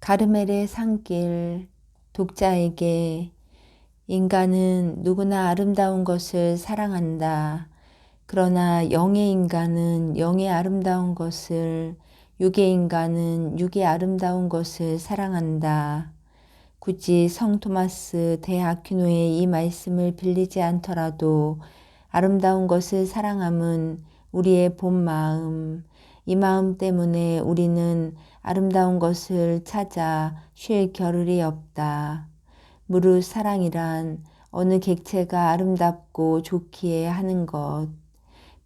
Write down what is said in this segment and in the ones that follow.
가르멜의 산길. 독자에게 인간은 누구나 아름다운 것을 사랑한다. 그러나 영의 인간은 영의 아름다운 것을, 육의 인간은 육의 아름다운 것을 사랑한다. 굳이 성 토마스 대 아퀴노의 이 말씀을 빌리지 않더라도 아름다운 것을 사랑함은 우리의 본 마음, 이 마음 때문에 우리는 아름다운 것을 찾아 쉴 겨를이 없다. 무릇 사랑이란 어느 객체가 아름답고 좋기에 하는 것,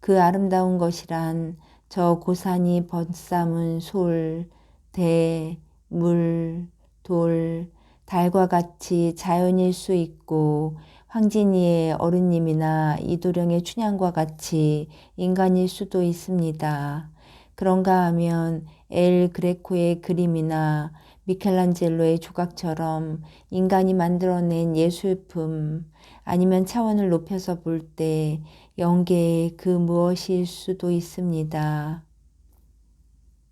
그 아름다운 것이란 저 고사니 벗삼은 솔, 대, 물, 돌, 달과 같이 자연일 수 있고 황진이의 어른님이나 이도령의 춘향과 같이 인간일 수도 있습니다. 그런가 하면 엘 그레코의 그림이나 미켈란젤로의 조각처럼 인간이 만들어낸 예술품, 아니면 차원을 높여서 볼 때 영계의 그 무엇일 수도 있습니다.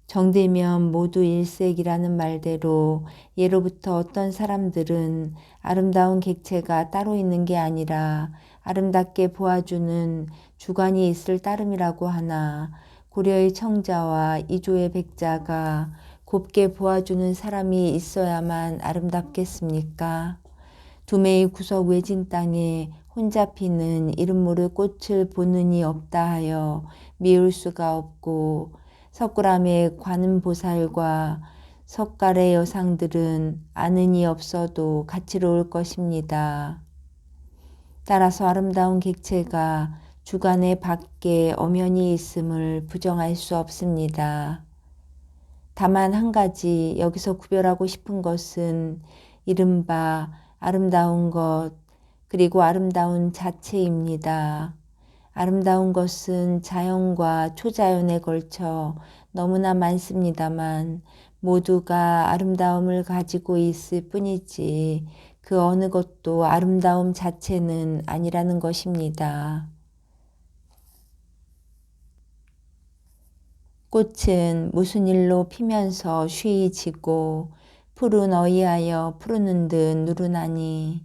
정되면 모두 일색이라는 말대로 예로부터 어떤 사람들은 아름다운 객체가 따로 있는 게 아니라 아름답게 보아주는 주관이 있을 따름이라고 하나, 고려의 청자와 이조의 백자가 곱게 보아주는 사람이 있어야만 아름답겠습니까? 두메의 구석 외진 땅에 혼자 피는 이름 모를 꽃을 보는 이 없다 하여 미울 수가 없고, 석굴암의 관음보살과 석갈의 여상들은 아는 이 없어도 가치로울 것입니다. 따라서 아름다운 객체가 주관의 밖에 엄연히 있음을 부정할 수 없습니다. 다만 한 가지 여기서 구별하고 싶은 것은 이른바 아름다운 것, 그리고 아름다운 자체입니다. 아름다운 것은 자연과 초자연에 걸쳐 너무나 많습니다만 모두가 아름다움을 가지고 있을 뿐이지 그 어느 것도 아름다움 자체는 아니라는 것입니다. 꽃은 무슨 일로 피면서 쉬이 지고 푸른 어이하여 푸르는 듯 누르나니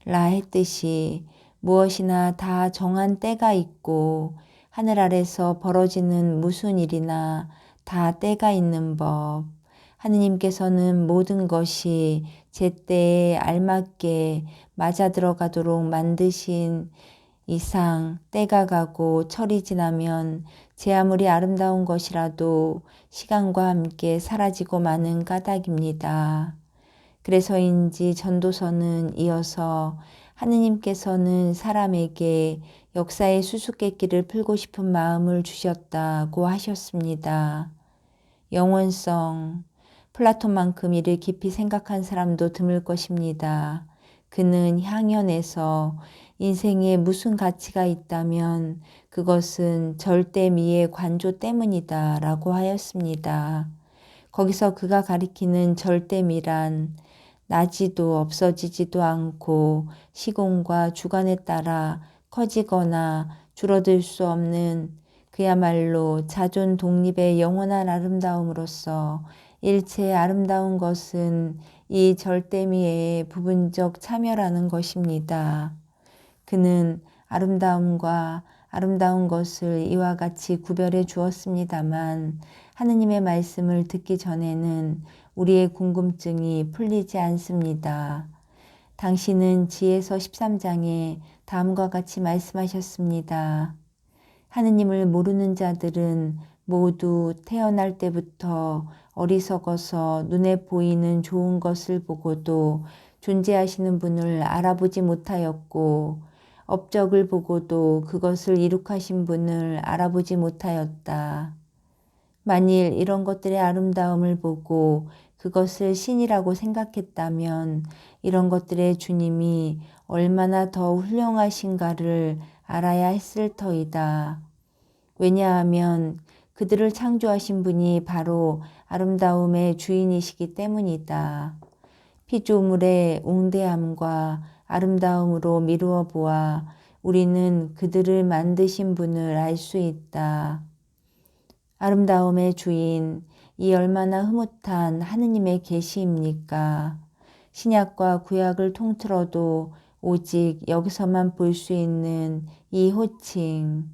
라 했듯이 무엇이나 다 정한 때가 있고 하늘 아래서 벌어지는 무슨 일이나 다 때가 있는 법. 하느님께서는 모든 것이 제때에 알맞게 맞아 들어가도록 만드신 이상 때가 가고 철이 지나면 제 아무리 아름다운 것이라도 시간과 함께 사라지고 마는 까닭입니다. 그래서인지 전도서는 이어서 하느님께서는 사람에게 역사의 수수께끼를 풀고 싶은 마음을 주셨다고 하셨습니다. 영원성, 플라톤만큼 이를 깊이 생각한 사람도 드물 것입니다. 그는 향연에서 인생에 무슨 가치가 있다면 그것은 절대미의 관조 때문이다 라고 하였습니다. 거기서 그가 가리키는 절대미란 나지도 없어지지도 않고 시공과 주관에 따라 커지거나 줄어들 수 없는 그야말로 자존 독립의 영원한 아름다움으로서 일체의 아름다운 것은 이 절대미의 부분적 참여라는 것입니다. 그는 아름다움과 아름다운 것을 이와 같이 구별해 주었습니다만 하느님의 말씀을 듣기 전에는 우리의 궁금증이 풀리지 않습니다. 당신은 지혜서 13장에 다음과 같이 말씀하셨습니다. 하느님을 모르는 자들은 모두 태어날 때부터 어리석어서 눈에 보이는 좋은 것을 보고도 존재하시는 분을 알아보지 못하였고 업적을 보고도 그것을 이룩하신 분을 알아보지 못하였다. 만일 이런 것들의 아름다움을 보고 그것을 신이라고 생각했다면 이런 것들의 주님이 얼마나 더 훌륭하신가를 알아야 했을 터이다. 왜냐하면 그들을 창조하신 분이 바로 아름다움의 주인이시기 때문이다. 피조물의 웅대함과 아름다움으로 미루어 보아 우리는 그들을 만드신 분을 알 수 있다. 아름다움의 주인, 이 얼마나 흐뭇한 하느님의 계시입니까? 신약과 구약을 통틀어도 오직 여기서만 볼 수 있는 이 호칭.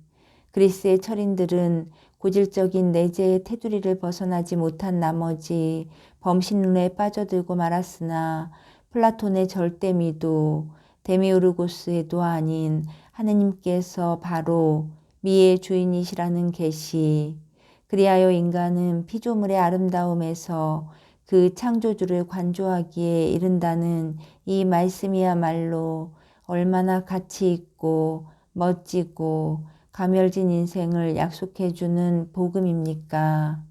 그리스의 철인들은 고질적인 내재의 테두리를 벗어나지 못한 나머지 범신론에 빠져들고 말았으나 플라톤의 절대미도 데미우르고스에도 아닌 하느님께서 바로 미의 주인이시라는 계시, 그리하여 인간은 피조물의 아름다움에서 그 창조주를 관조하기에 이른다는 이 말씀이야말로 얼마나 가치 있고 멋지고 가멸진 인생을 약속해주는 복음입니까?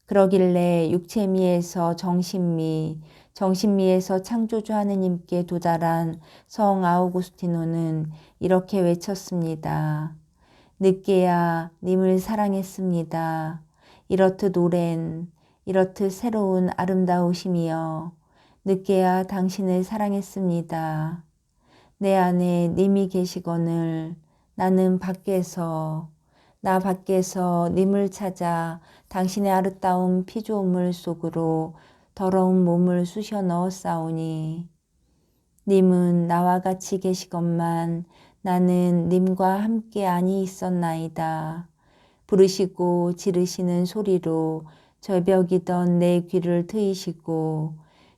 그러길래 육체미에서 정신미, 정신미에서 창조주 하느님께 도달한 성 아우구스티노는 이렇게 외쳤습니다. 늦게야 님을 사랑했습니다. 이렇듯 오랜, 이렇듯 새로운 아름다우심이여. 늦게야 당신을 사랑했습니다. 내 안에 님이 계시거늘 나는 나 밖에서 님을 찾아 당신의 아름다운 피조물 속으로 더러운 몸을 쑤셔 넣었사오니 님은 나와 같이 계시건만 나는 님과 함께 아니 있었나이다. 부르시고 지르시는 소리로 절벽이던 내 귀를 트이시고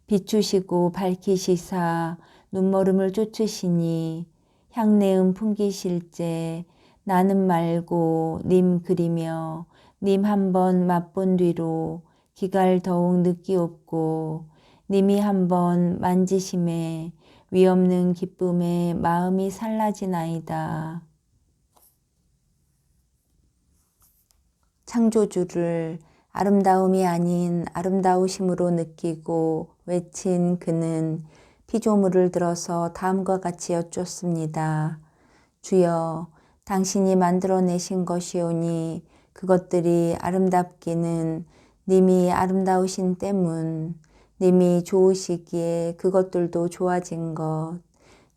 비추시고 밝히시사 눈머름을 쫓으시니 향내음 풍기실제 나는 말고 님 그리며 님 한번 맛본 뒤로 기갈 더욱 느끼옵고 님이 한번 만지심에 위없는 기쁨에 마음이 살라지나이다. 창조주를 아름다움이 아닌 아름다우심으로 느끼고 외친 그는 피조물을 들어서 다음과 같이 여쭙습니다. 주여, 당신이 만들어내신 것이오니 그것들이 아름답기는 님이 아름다우신 때문, 님이 좋으시기에 그것들도 좋아진 것,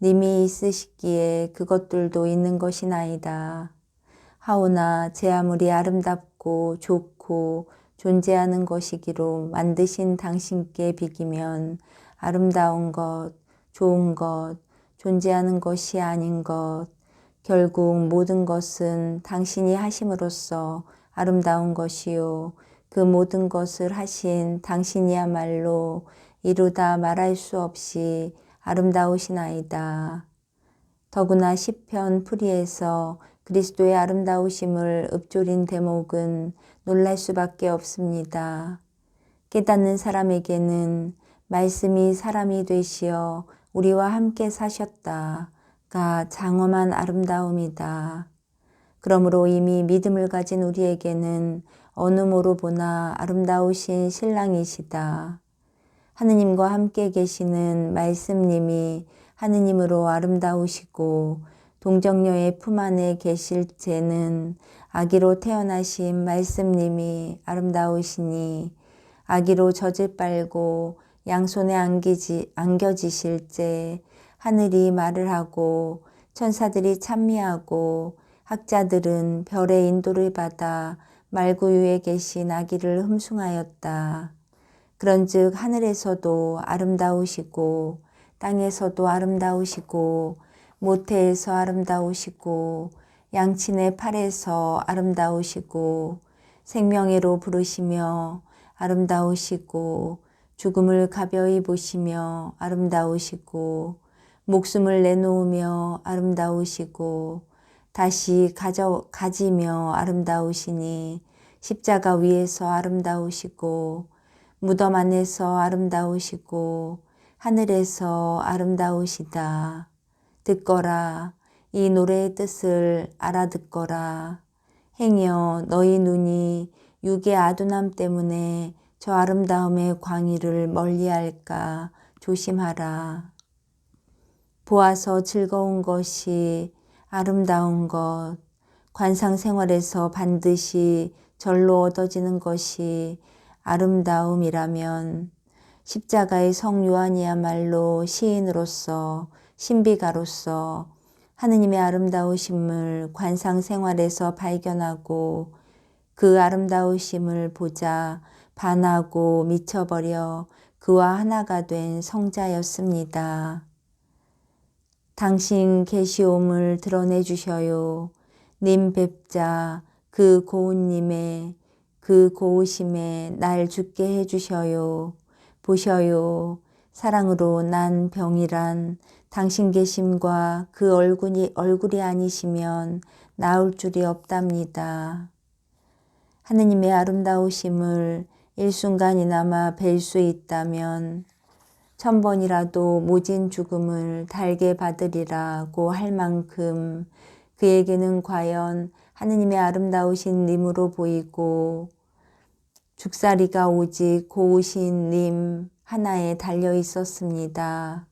님이 있으시기에 그것들도 있는 것이나이다. 하오나 제 아무리 아름답고 좋고 존재하는 것이기로 만드신 당신께 비기면 아름다운 것, 좋은 것, 존재하는 것이 아닌 것, 결국 모든 것은 당신이 하심으로써 아름다운 것이요. 그 모든 것을 하신 당신이야말로 이루다 말할 수 없이 아름다우시나이다. 더구나 시편 풀이에서 그리스도의 아름다우심을 읊조린 대목은 놀랄 수밖에 없습니다. 깨닫는 사람에게는 말씀이 사람이 되시어 우리와 함께 사셨다가 장엄한 아름다움이다. 그러므로 이미 믿음을 가진 우리에게는 어느 모로 보나 아름다우신 신랑이시다. 하느님과 함께 계시는 말씀님이 하느님으로 아름다우시고 동정녀의 품 안에 계실 제는 아기로 태어나신 말씀님이 아름다우시니 아기로 젖을 빨고 양손에 안겨지실 제 하늘이 말을 하고 천사들이 찬미하고 학자들은 별의 인도를 받아 말구유에 계신 아기를 흠숭하였다. 그런즉 하늘에서도 아름다우시고 땅에서도 아름다우시고 모태에서 아름다우시고 양친의 팔에서 아름다우시고 생명의로 부르시며 아름다우시고 죽음을 가벼이 보시며 아름다우시고 목숨을 내놓으며 아름다우시고 다시 가지며 아름다우시니 십자가 위에서 아름다우시고 무덤 안에서 아름다우시고 하늘에서 아름다우시다. 듣거라. 이 노래의 뜻을 알아듣거라. 행여 너희 눈이 육의 아둔함 때문에 저 아름다움의 광의를 멀리할까 조심하라. 보아서 즐거운 것이 아름다운 것, 관상 생활에서 반드시 절로 얻어지는 것이 아름다움이라면 십자가의 성 요한이야말로 시인으로서 신비가로서 하느님의 아름다우심을 관상 생활에서 발견하고 그 아름다우심을 보자 반하고 미쳐버려 그와 하나가 된 성자였습니다. 당신 계시옴을 드러내 주셔요. 님 뵙자 그 고운님의 그 고우심에 날 죽게 해주셔요. 보셔요. 사랑으로 난 병이란 당신 계심과 그 얼굴이 아니시면 나올 줄이 없답니다. 하느님의 아름다우심을 일순간이나마 뵐 수 있다면 1000번이라도 모진 죽음을 달게 받으리라고 할 만큼 그에게는 과연 하느님의 아름다우신 님으로 보이고 죽사리가 오직 고우신 님 하나에 달려 있었습니다.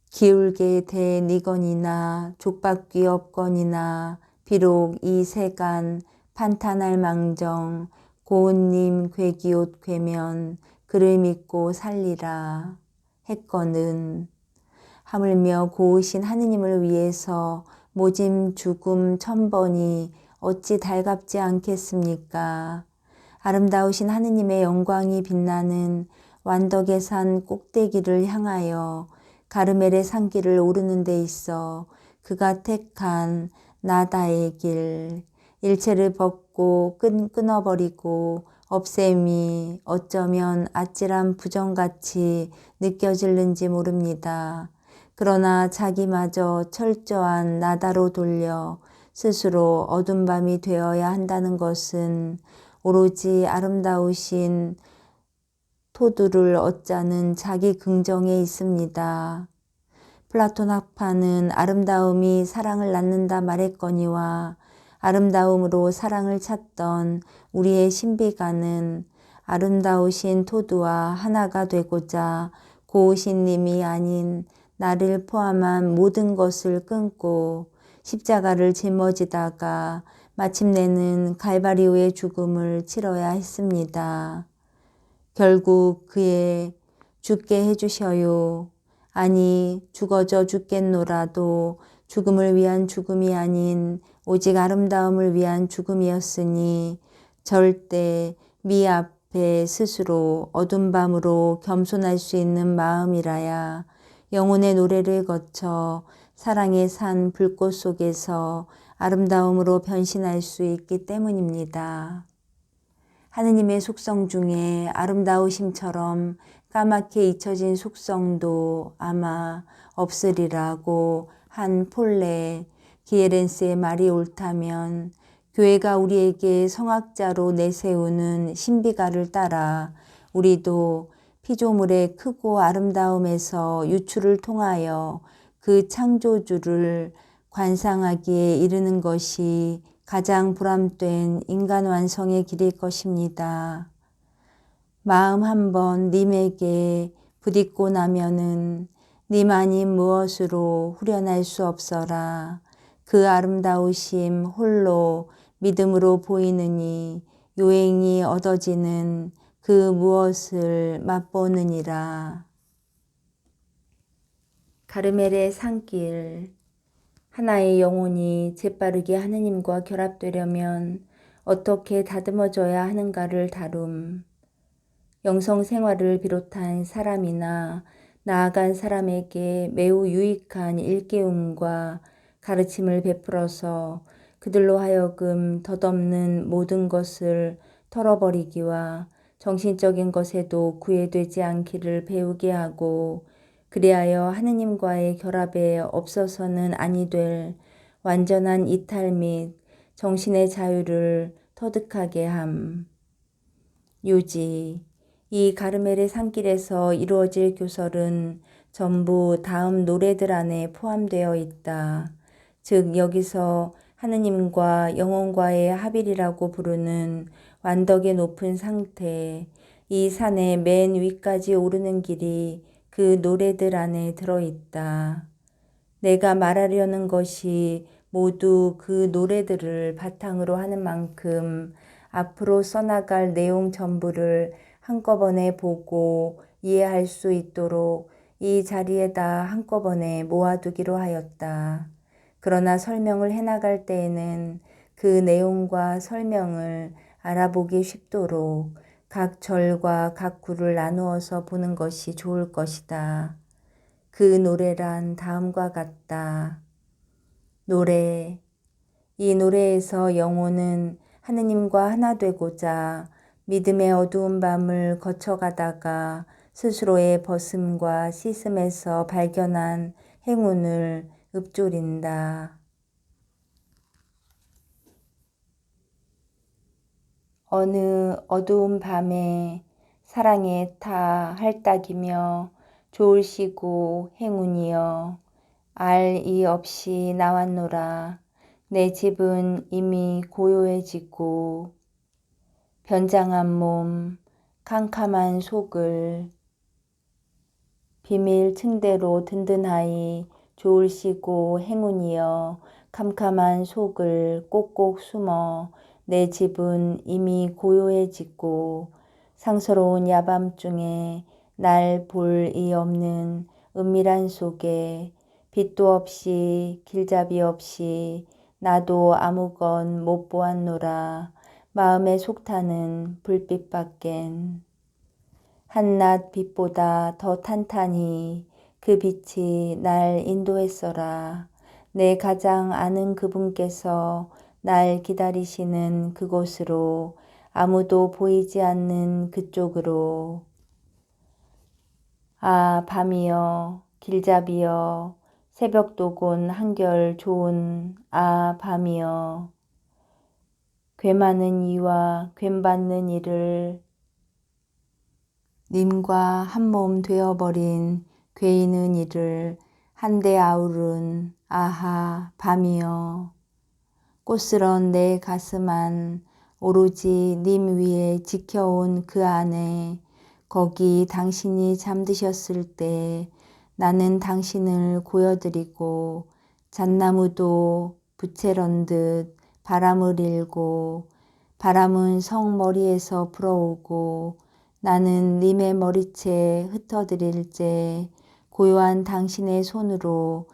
기울게 대 니건이나 족박귀 없거니나 비록 이 세간 판탄할 망정 고운님 괴기옷 괴면 그를 믿고 살리라 했거는 하물며 고우신 하느님을 위해서 모짐 죽음 1000번이 어찌 달갑지 않겠습니까? 아름다우신 하느님의 영광이 빛나는 완덕의 산 꼭대기를 향하여 가르멜의 산길을 오르는 데 있어 그가 택한 나다의 길, 일체를 벗고 끊어버리고 없앰이 어쩌면 아찔한 부정같이 느껴질는지 모릅니다. 그러나 자기마저 철저한 나다로 돌려 스스로 어둠 밤이 되어야 한다는 것은 오로지 아름다우신 토두를 얻자는 자기 긍정에 있습니다. 플라톤 학파는 아름다움이 사랑을 낳는다 말했거니와 아름다움으로 사랑을 찾던 우리의 신비가는 아름다우신 토두와 하나가 되고자 고우신 님이 아닌 나를 포함한 모든 것을 끊고 십자가를 짊어지다가 마침내는 갈바리오의 죽음을 치러야 했습니다. 결국 그의 죽게 해주셔요. 아니 죽어져 죽겠노라도 죽음을 위한 죽음이 아닌 오직 아름다움을 위한 죽음이었으니 절대 미 앞에 스스로 어둠 밤으로 겸손할 수 있는 마음이라야 영혼의 노래를 거쳐 사랑의 산 불꽃 속에서 아름다움으로 변신할 수 있기 때문입니다. 하느님의 속성 중에 아름다우심처럼 까맣게 잊혀진 속성도 아마 없으리라고 한 폴레 기에렌스의 말이 옳다면 교회가 우리에게 성학자로 내세우는 신비가를 따라 우리도 피조물의 크고 아름다움에서 유추를 통하여 그 창조주를 관상하기에 이르는 것이 가장 보람된 인간 완성의 길일 것입니다. 마음 한번 님에게 부딪고 나면은 님 아닌 무엇으로 후련할 수 없어라. 그 아름다우심 홀로 믿음으로 보이느니 요행이 얻어지는 그 무엇을 맛보느니라. 가르멜의 산길. 하나의 영혼이 재빠르게 하느님과 결합되려면 어떻게 다듬어져야 하는가를 다룸. 영성 생활을 비롯한 사람이나 나아간 사람에게 매우 유익한 일깨움과 가르침을 베풀어서 그들로 하여금 덧없는 모든 것을 털어버리기와 정신적인 것에도 구애되지 않기를 배우게 하고 그리하여 하느님과의 결합에 없어서는 아니 될 완전한 이탈 및 정신의 자유를 터득하게 함. 유지. 이 가르멜의 산길에서 이루어질 교설은 전부 다음 노래들 안에 포함되어 있다. 즉 여기서 하느님과 영혼과의 합일이라고 부르는 완덕의 높은 상태, 이 산의 맨 위까지 오르는 길이 그 노래들 안에 들어있다. 내가 말하려는 것이 모두 그 노래들을 바탕으로 하는 만큼 앞으로 써나갈 내용 전부를 한꺼번에 보고 이해할 수 있도록 이 자리에다 한꺼번에 모아두기로 하였다. 그러나 설명을 해나갈 때에는 그 내용과 설명을 알아보기 쉽도록 각 절과 각 구를 나누어서 보는 것이 좋을 것이다. 그 노래란 다음과 같다. 노래. 이 노래에서 영혼은 하느님과 하나 되고자 믿음의 어두운 밤을 거쳐가다가 스스로의 벗음과 씻음에서 발견한 행운을 읊조린다. 어느 어두운 밤에 사랑에 타 할딱이며 좋으시고 행운이여 알 이 없이 나왔노라. 내 집은 이미 고요해지고 변장한 몸 캄캄한 속을 비밀 층대로 든든하이 좋으시고 행운이여 캄캄한 속을 꼭꼭 숨어 내 집은 이미 고요해지고 상서로운 야밤중에 날 볼 이 없는 은밀한 속에 빛도 없이 길잡이 없이 나도 아무건 못 보았노라. 마음의 속타는 불빛밖엔 한낮 빛보다 더 탄탄히 그 빛이 날 인도했어라. 내 가장 아는 그분께서 날 기다리시는 그곳으로 아무도 보이지 않는 그쪽으로 아 밤이여 길잡이여 새벽도곤 한결 좋은 아 밤이여 괴많은 이와 괜받는 이를 님과 한몸 되어버린 괴이는 이를 한데 아우른 아하 밤이여 꽃스런 내 가슴 오로지 님 위에 지켜온 그 안에 거기 당신이 잠드셨을 때 나는 당신을 고여드리고 잣나무도 부채런 듯 바람을 일고 바람은 성 머리에서 불어오고 나는 님의 머리채 흩어드릴제 고요한 당신의 손으로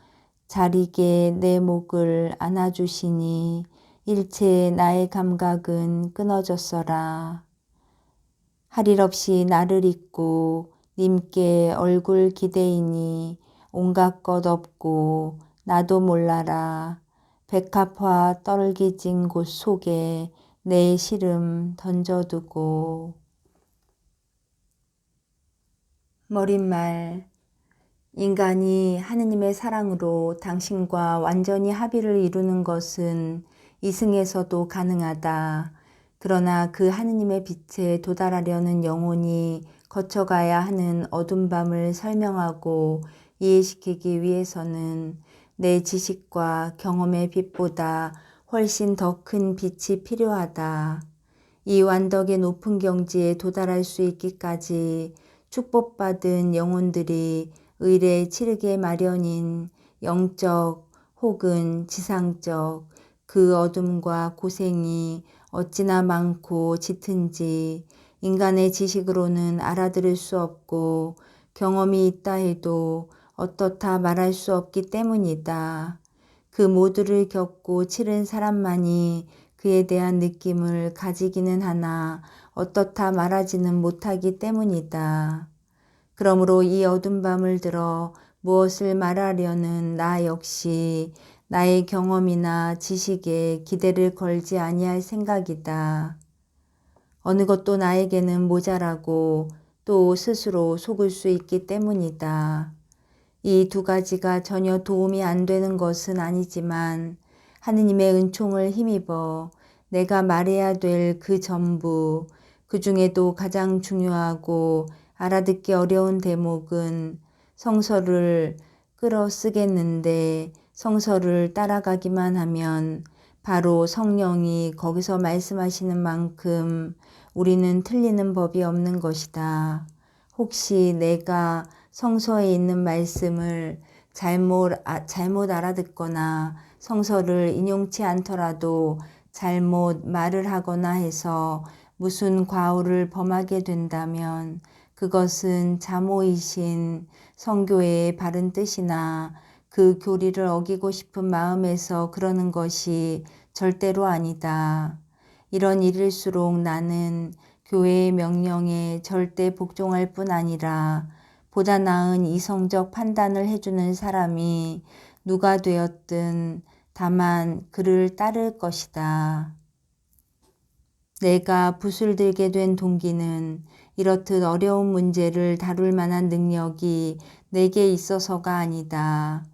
자리게 내 목을 안아주시니 일체 나의 감각은 끊어졌어라. 할 일 없이 나를 잊고 님께 얼굴 기대이니 온갖 것 없고 나도 몰라라. 백합화 떨기진 곳 속에 내 시름 던져두고 머릿말 인간이 하느님의 사랑으로 당신과 완전히 합의를 이루는 것은 이승에서도 가능하다. 그러나 그 하느님의 빛에 도달하려는 영혼이 거쳐가야 하는 어둠 밤을 설명하고 이해시키기 위해서는 내 지식과 경험의 빛보다 훨씬 더 큰 빛이 필요하다. 이 완덕의 높은 경지에 도달할 수 있기까지 축복받은 영혼들이 의례 치르게 마련인 영적 혹은 지상적 그 어둠과 고생이 어찌나 많고 짙은지 인간의 지식으로는 알아들을 수 없고 경험이 있다 해도 어떻다 말할 수 없기 때문이다. 그 모두를 겪고 치른 사람만이 그에 대한 느낌을 가지기는 하나 어떻다 말하지는 못하기 때문이다. 그러므로 이 어둠 밤을 들어 무엇을 말하려는 나 역시 나의 경험이나 지식에 기대를 걸지 아니할 생각이다. 어느 것도 나에게는 모자라고 또 스스로 속을 수 있기 때문이다. 이 두 가지가 전혀 도움이 안 되는 것은 아니지만 하느님의 은총을 힘입어 내가 말해야 될 그 전부, 그 중에도 가장 중요하고 알아듣기 어려운 대목은 성서를 끌어쓰겠는데 성서를 따라가기만 하면 바로 성령이 거기서 말씀하시는 만큼 우리는 틀리는 법이 없는 것이다. 혹시 내가 성서에 있는 말씀을 잘못 알아듣거나 성서를 인용치 않더라도 잘못 말을 하거나 해서 무슨 과오를 범하게 된다면 그것은 자모이신 성교의 바른 뜻이나 그 교리를 어기고 싶은 마음에서 그러는 것이 절대로 아니다. 이런 일일수록 나는 교회의 명령에 절대 복종할 뿐 아니라 보다 나은 이성적 판단을 해주는 사람이 누가 되었든 다만 그를 따를 것이다. 내가 붓을 들게 된 동기는 이렇듯 어려운 문제를 다룰 만한 능력이 내게 있어서가 아니다.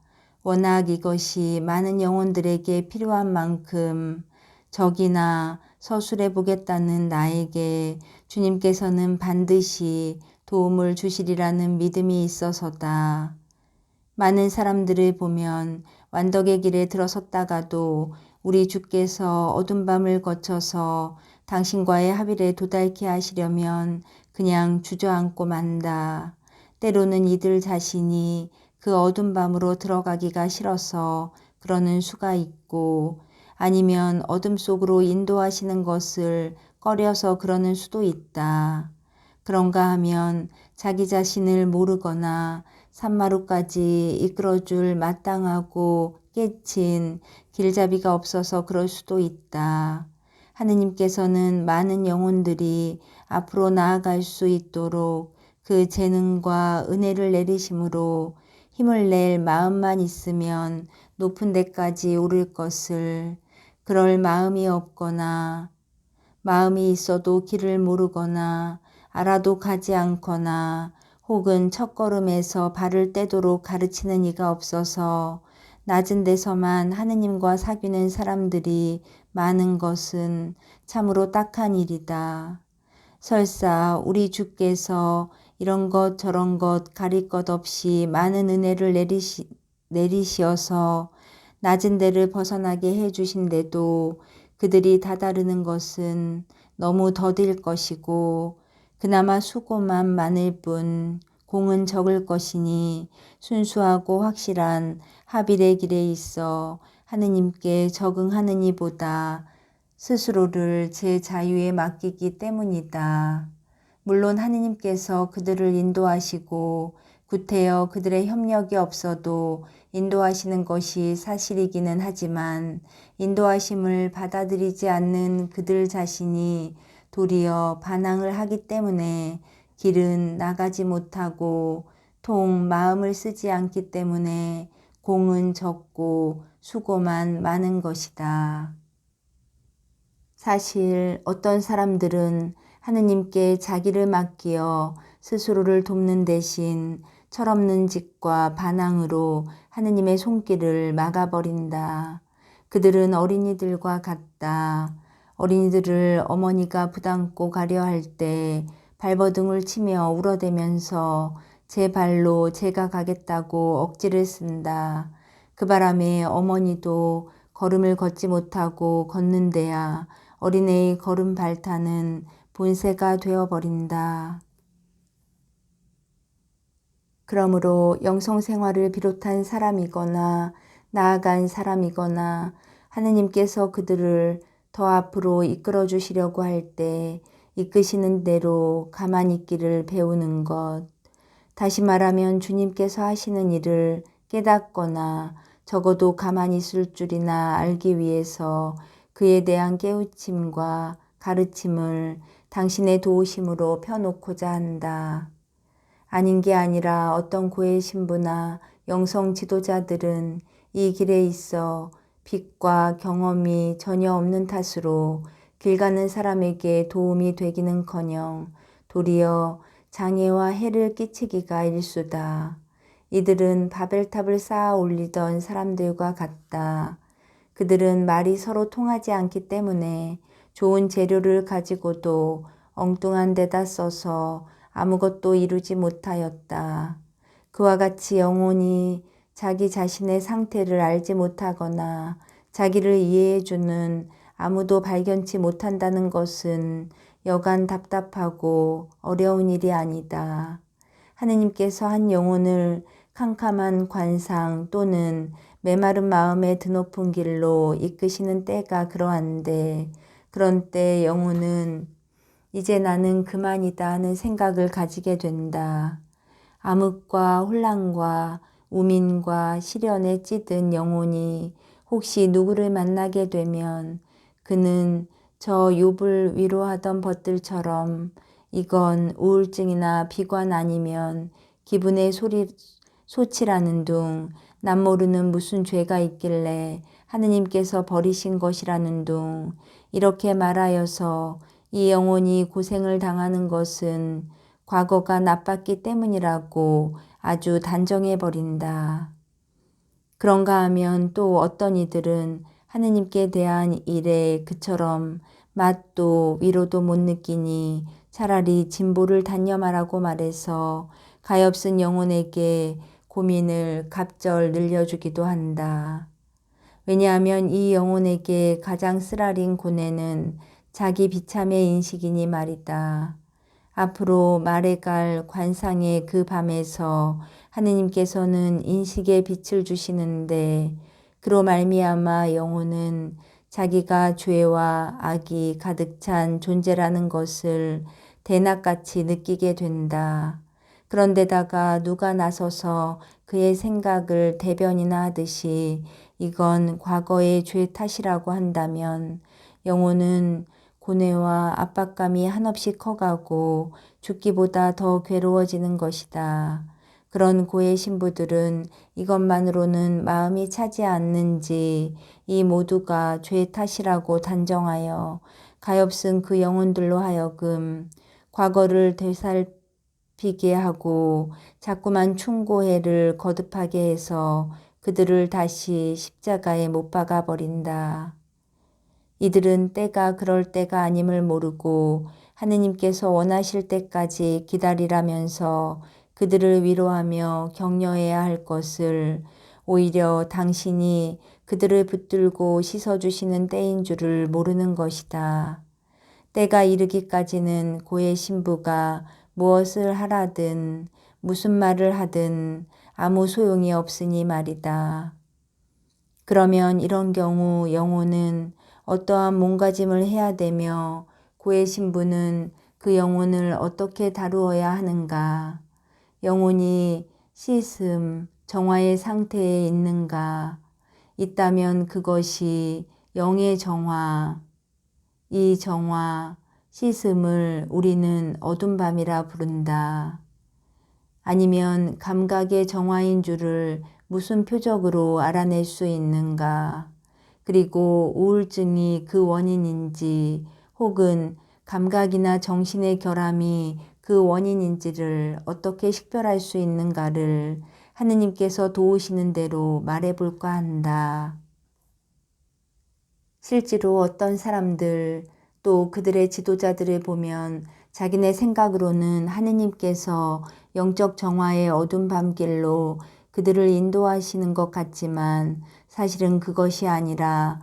워낙 이것이 많은 영혼들에게 필요한 만큼 적이나 서술해 보겠다는 나에게 주님께서는 반드시 도움을 주시리라는 믿음이 있어서다. 많은 사람들을 보면 완덕의 길에 들어섰다가도 우리 주께서 어둠 밤을 거쳐서 당신과의 합의에 도달케 하시려면 그냥 주저앉고 만다. 때로는 이들 자신이 그 어둠 밤으로 들어가기가 싫어서 그러는 수가 있고 아니면 어둠 속으로 인도하시는 것을 꺼려서 그러는 수도 있다. 그런가 하면 자기 자신을 모르거나 산마루까지 이끌어줄 마땅하고 깨친 길잡이가 없어서 그럴 수도 있다. 하느님께서는 많은 영혼들이 앞으로 나아갈 수 있도록 그 재능과 은혜를 내리심으로 힘을 낼 마음만 있으면 높은 데까지 오를 것을, 그럴 마음이 없거나 마음이 있어도 길을 모르거나 알아도 가지 않거나 혹은 첫걸음에서 발을 떼도록 가르치는 이가 없어서 낮은 데서만 하느님과 사귀는 사람들이 많은 것은 참으로 딱한 일이다. 설사 우리 주께서 이런 것 저런 것 가릴 것 없이 많은 은혜를 내리시어서 낮은 데를 벗어나게 해주신데도 그들이 다다르는 것은 너무 더딜 것이고 그나마 수고만 많을 뿐 공은 적을 것이니 순수하고 확실한 합일의 길에 있어 하느님께 적응하는 이보다 스스로를 제 자유에 맡기기 때문이다. 물론 하느님께서 그들을 인도하시고 구태여 그들의 협력이 없어도 인도하시는 것이 사실이기는 하지만 인도하심을 받아들이지 않는 그들 자신이 도리어 반항을 하기 때문에 길은 나가지 못하고 통 마음을 쓰지 않기 때문에 공은 적고 수고만 많은 것이다. 사실 어떤 사람들은 하느님께 자기를 맡기어 스스로를 돕는 대신 철없는 짓과 반항으로 하느님의 손길을 막아버린다. 그들은 어린이들과 같다. 어린이들을 어머니가 부담고 가려 할 때 발버둥을 치며 울어대면서 제 발로 제가 가겠다고 억지를 쓴다. 그 바람에 어머니도 걸음을 걷지 못하고 걷는 데야 어린애의 걸음 발타는 본세가 되어버린다. 그러므로 영성생활을 비롯한 사람이거나 나아간 사람이거나 하느님께서 그들을 더 앞으로 이끌어 주시려고 할 때 이끄시는 대로 가만히 있기를 배우는 것. 다시 말하면 주님께서 하시는 일을 깨닫거나 적어도 가만히 있을 줄이나 알기 위해서 그에 대한 깨우침과 가르침을 당신의 도우심으로 펴놓고자 한다. 아닌 게 아니라 어떤 고해 신부나 영성 지도자들은 이 길에 있어 빛과 경험이 전혀 없는 탓으로 길 가는 사람에게 도움이 되기는커녕 도리어 장애와 해를 끼치기가 일수다. 이들은 바벨탑을 쌓아 올리던 사람들과 같다. 그들은 말이 서로 통하지 않기 때문에 좋은 재료를 가지고도 엉뚱한 데다 써서 아무것도 이루지 못하였다. 그와 같이 영혼이 자기 자신의 상태를 알지 못하거나 자기를 이해해주는 아무도 발견치 못한다는 것은 여간 답답하고 어려운 일이 아니다. 하느님께서 한 영혼을 캄캄한 관상 또는 메마른 마음의 드높은 길로 이끄시는 때가 그러한데 그런 때 영혼은 이제 나는 그만이다 하는 생각을 가지게 된다. 암흑과 혼란과 우민과 시련에 찌든 영혼이 혹시 누구를 만나게 되면 그는 저 욥을 위로하던 벗들처럼 이건 우울증이나 비관 아니면 기분의 소치라는 둥, 남 모르는 무슨 죄가 있길래 하느님께서 버리신 것이라는 둥, 이렇게 말하여서 이 영혼이 고생을 당하는 것은 과거가 나빴기 때문이라고 아주 단정해 버린다. 그런가 하면 또 어떤 이들은 하느님께 대한 일에 그처럼 맛도 위로도 못 느끼니 차라리 진보를 단념하라고 말해서 가엾은 영혼에게 고민을 갑절 늘려주기도 한다. 왜냐하면 이 영혼에게 가장 쓰라린 고뇌는 자기 비참의 인식이니 말이다. 앞으로 말해갈 관상의 그 밤에서 하느님께서는 인식의 빛을 주시는데 그로 말미암아 영혼은 자기가 죄와 악이 가득 찬 존재라는 것을 대낮같이 느끼게 된다. 그런데다가 누가 나서서 그의 생각을 대변이나 하듯이 이건 과거의 죄 탓이라고 한다면 영혼은 고뇌와 압박감이 한없이 커가고 죽기보다 더 괴로워지는 것이다. 그런 고해 신부들은 이것만으로는 마음이 차지 않는지 이 모두가 죄 탓이라고 단정하여 가엾은 그 영혼들로 하여금 과거를 되살피게 하고 자꾸만 충고해를 거듭하게 해서 그들을 다시 십자가에 못 박아 버린다. 이들은 때가 그럴 때가 아님을 모르고 하느님께서 원하실 때까지 기다리라면서 그들을 위로하며 격려해야 할 것을 오히려 당신이 그들을 붙들고 씻어주시는 때인 줄을 모르는 것이다. 때가 이르기까지는 고해 신부가 무엇을 하라든 무슨 말을 하든 아무 소용이 없으니 말이다. 그러면 이런 경우 영혼은 어떠한 몸가짐을 해야 되며 고해 신부는 그 영혼을 어떻게 다루어야 하는가? 영혼이 씻음, 정화의 상태에 있는가? 있다면 그것이 영의 정화, 이 정화, 씻음을 우리는 어둠 밤이라 부른다. 아니면 감각의 정화인 줄을 무슨 표적으로 알아낼 수 있는가? 그리고 우울증이 그 원인인지 혹은 감각이나 정신의 결함이 그 원인인지를 어떻게 식별할 수 있는가를 하느님께서 도우시는 대로 말해볼까 한다. 실제로 어떤 사람들 또 그들의 지도자들을 보면 자기네 생각으로는 하느님께서 영적 정화의 어두운 밤길로 그들을 인도하시는 것 같지만 사실은 그것이 아니라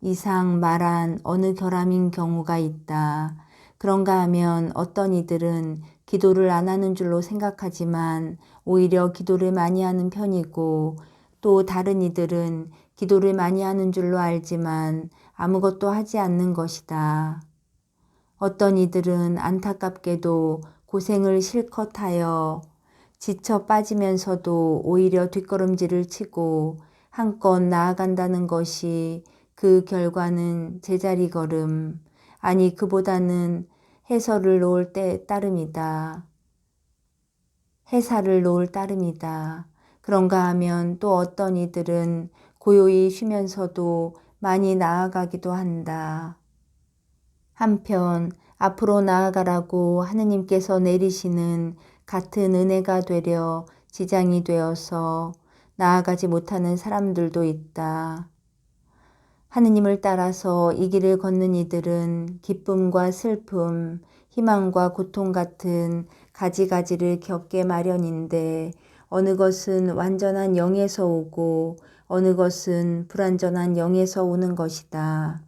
이상 말한 어느 결함인 경우가 있다. 그런가 하면 어떤 이들은 기도를 안 하는 줄로 생각하지만 오히려 기도를 많이 하는 편이고 또 다른 이들은 기도를 많이 하는 줄로 알지만 아무것도 하지 않는 것이다. 어떤 이들은 안타깝게도 고생을 실컷 하여 지쳐 빠지면서도 오히려 뒷걸음질을 치고 한껏 나아간다는 것이 그 결과는 제자리 걸음, 아니 그보다는 해설을 놓을 때 따름이다. 해사를 놓을 따름이다. 그런가 하면 또 어떤 이들은 고요히 쉬면서도 많이 나아가기도 한다. 한편 앞으로 나아가라고 하느님께서 내리시는 같은 은혜가 되려 지장이 되어서 나아가지 못하는 사람들도 있다. 하느님을 따라서 이 길을 걷는 이들은 기쁨과 슬픔, 희망과 고통 같은 가지가지를 겪게 마련인데 어느 것은 완전한 영에서 오고 어느 것은 불완전한 영에서 오는 것이다.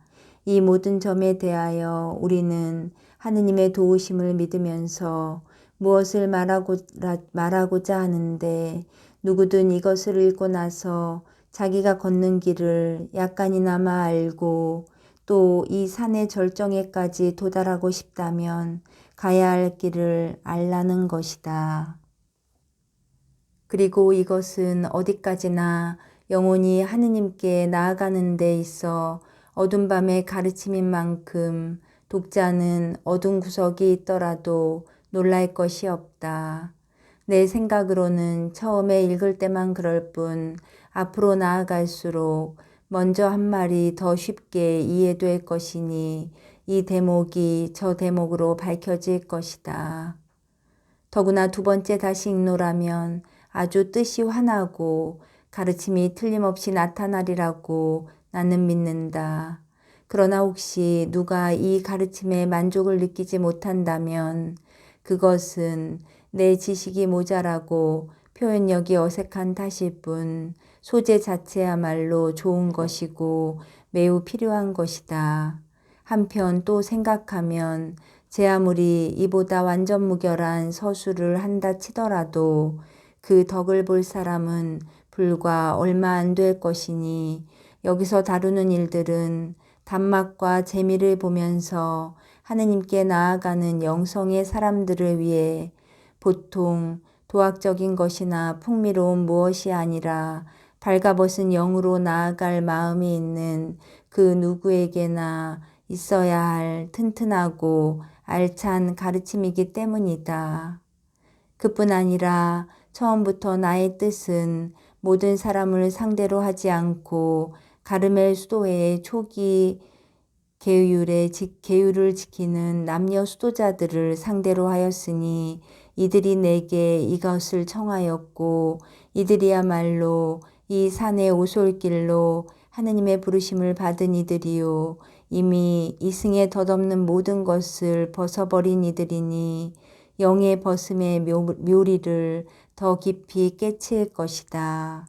이 모든 점에 대하여 우리는 하느님의 도우심을 믿으면서 무엇을 말하고자 하는데 누구든 이것을 읽고 나서 자기가 걷는 길을 약간이나마 알고 또 이 산의 절정에까지 도달하고 싶다면 가야 할 길을 알라는 것이다. 그리고 이것은 어디까지나 영혼이 하느님께 나아가는 데 있어 어둠 밤의 가르침인 만큼 독자는 어둠 구석이 있더라도 놀랄 것이 없다. 내 생각으로는 처음에 읽을 때만 그럴 뿐 앞으로 나아갈수록 먼저 한 말이 더 쉽게 이해될 것이니 이 대목이 저 대목으로 밝혀질 것이다. 더구나 두 번째 다시 읽노라면 아주 뜻이 환하고 가르침이 틀림없이 나타나리라고 나는 믿는다. 그러나 혹시 누가 이 가르침에 만족을 느끼지 못한다면 그것은 내 지식이 모자라고 표현력이 어색한 탓일 뿐 소재 자체야말로 좋은 것이고 매우 필요한 것이다. 한편 또 생각하면 제 아무리 이보다 완전 무결한 서술을 한다 치더라도 그 덕을 볼 사람은 불과 얼마 안 될 것이니 여기서 다루는 일들은 단맛과 재미를 보면서 하느님께 나아가는 영성의 사람들을 위해 보통 도학적인 것이나 풍미로운 무엇이 아니라 발가벗은 영으로 나아갈 마음이 있는 그 누구에게나 있어야 할 튼튼하고 알찬 가르침이기 때문이다. 그뿐 아니라 처음부터 나의 뜻은 모든 사람을 상대로 하지 않고 가르멜 수도회의 초기 계율을 지키는 남녀 수도자들을 상대로 하였으니 이들이 내게 이것을 청하였고 이들이야말로 이 산의 오솔길로 하느님의 부르심을 받은 이들이요 이미 이승에 덧없는 모든 것을 벗어버린 이들이니 영의 벗음의 묘리를 더 깊이 깨칠 것이다.